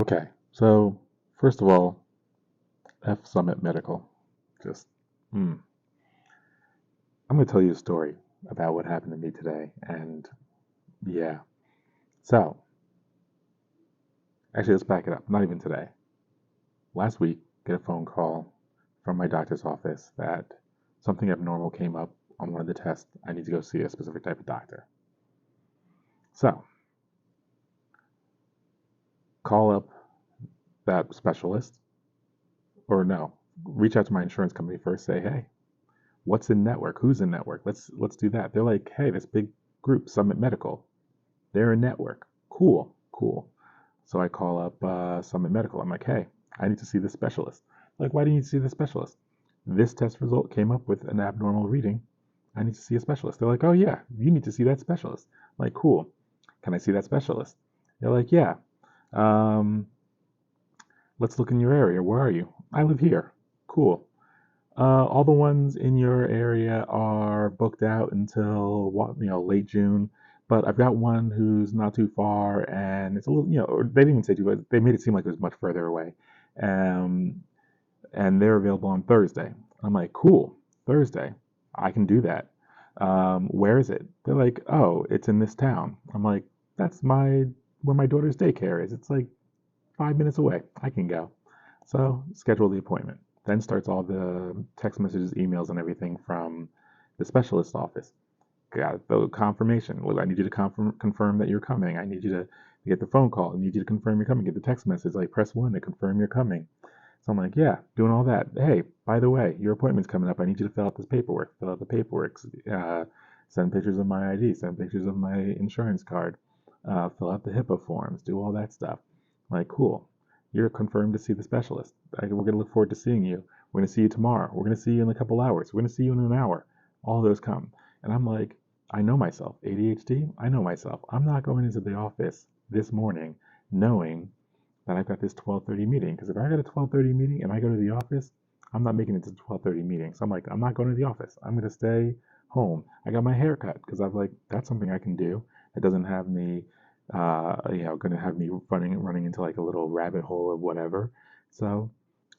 Okay, so first of all, Eff Summit Medical. Just, mm. I'm going to tell you a story about what happened to me today. And yeah, so actually, let's back it up. Not even today. Last week, get a phone call from my doctor's office that something abnormal came up on one of the tests. I need to go see a specific type of doctor. So, call up that specialist, or no, reach out to my insurance company first. Say, hey, what's in network? Who's in network? Let's do that. They're like, hey, this big group, Summit Medical. They're a network. Cool, cool. So I call up Summit Medical. I'm like, hey, I need to see this specialist. Like, why do you need to see this specialist? This test result came up with an abnormal reading. I need to see a specialist. They're like, oh yeah, you need to see that specialist. I'm like, cool. Can I see that specialist? They're like, yeah. Um, let's look in your area. Where are you? I live here. Cool. All the ones in your area are booked out until late June. But I've got one who's not too far, and it's a little, or they didn't even say too, but they made it seem like it was much further away. Um, and they're available on Thursday. I'm like, cool, Thursday, I can do that. Where is it? They're like, oh, it's in this town. I'm like, that's where my daughter's daycare is. It's like 5 minutes away. I can go. So schedule the appointment. Then starts all the text messages, emails, and everything from the specialist office. Got the confirmation. Well, I need you to confirm that you're coming. I need you to get the phone call. I need you to confirm you're coming. Get the text message. Like press 1 to confirm you're coming. So I'm like, yeah, doing all that. Hey, by the way, your appointment's coming up. I need you to fill out this paperwork. Fill out the paperwork. Send pictures of my ID. Send pictures of my insurance card. Fill out the HIPAA forms. Do all that stuff. I'm like, cool. You're confirmed to see the specialist. We're going to look forward to seeing you. We're going to see you tomorrow. We're going to see you in a couple hours. We're going to see you in an hour. All those come. And I'm like, I know myself. ADHD, I know myself. I'm not going into the office this morning knowing that I've got this 12:30 meeting. Because if I got a 12:30 meeting and I go to the office, I'm not making it to the 12:30 meeting. So I'm like, I'm not going to the office. I'm going to stay home. I got my hair cut because I was like, that's something I can do. It doesn't have me, going to have me running into like a little rabbit hole of whatever. So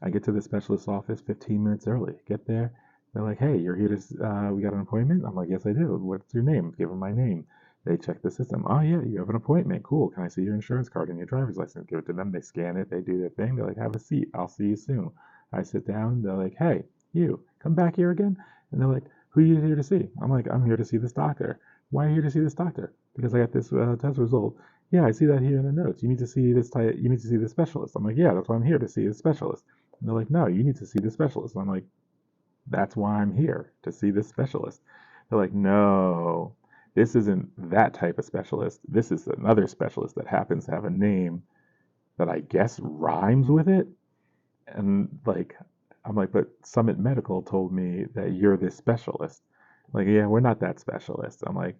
I get to the specialist's office 15 minutes early. Get there. They're like, hey, you're here to, we got an appointment? I'm like, yes, I do. What's your name? Give them my name. They check the system. Oh, yeah, you have an appointment. Cool. Can I see your insurance card and your driver's license? Give it to them. They scan it. They do their thing. They're like, have a seat. I'll see you soon. I sit down. They're like, hey, you, come back here again? And they're like, who are you here to see? I'm like, I'm here to see this doctor. Why are you here to see this doctor? Because I got this test result. Yeah, I see that here in the notes. You need to see this type. You need to see the specialist. I'm like, yeah, that's why I'm here to see the specialist. And they're like, no, you need to see the specialist. I'm like, that's why I'm here to see this specialist. They're like, no, this isn't that type of specialist. This is another specialist that happens to have a name that I guess rhymes with it. And like, I'm like, but Summit Medical told me that you're this specialist. Like, yeah, we're not that specialist. I'm like,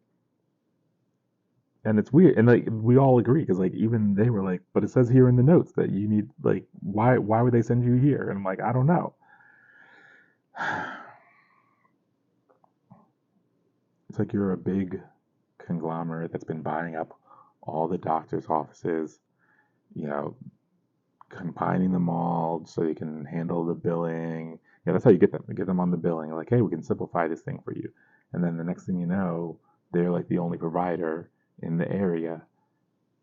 and it's weird. And like, we all agree because like, even they were like, but it says here in the notes that you need, like, why would they send you here? And I'm like, I don't know. It's like you're a big conglomerate that's been buying up all the doctors' offices, you know, combining them all so you can handle the billing. Yeah, that's how you get them. You get them on the billing. Like, hey, we can simplify this thing for you. And then the next thing you know, they're like the only provider in the area,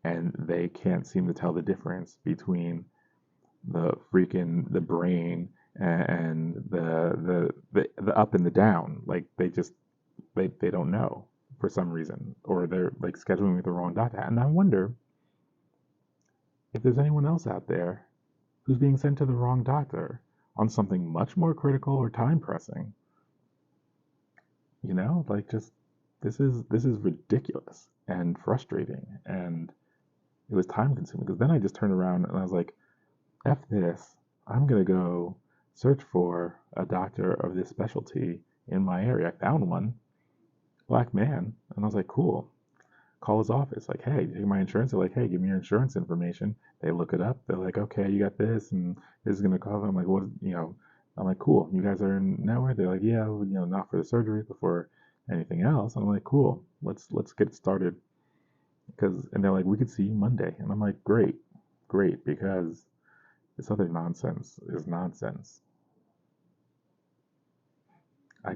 and they can't seem to tell the difference between the brain and the up and the down. Like they don't know for some reason, or they're like scheduling with the wrong doctor. And I wonder if there's anyone else out there who's being sent to the wrong doctor on something much more critical or time pressing. Like just this is ridiculous and frustrating, and it was time consuming because then I just turned around and I was like, F this. I'm gonna go search for a doctor of this specialty in my area. I found one, black man, and I was like, cool. Call his office, like, hey, take my insurance. They're like, hey, give me your insurance information. They look it up. They're like, okay, you got this, and this is gonna cost. I'm like, what? I'm like, cool. You guys are in network. They're like, yeah, well, not for the surgery, but for anything else. I'm like, cool. Let's get it started. And they're like, we could see you Monday, and I'm like, great, great because this other nonsense is nonsense. I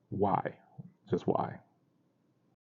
Why? Just why?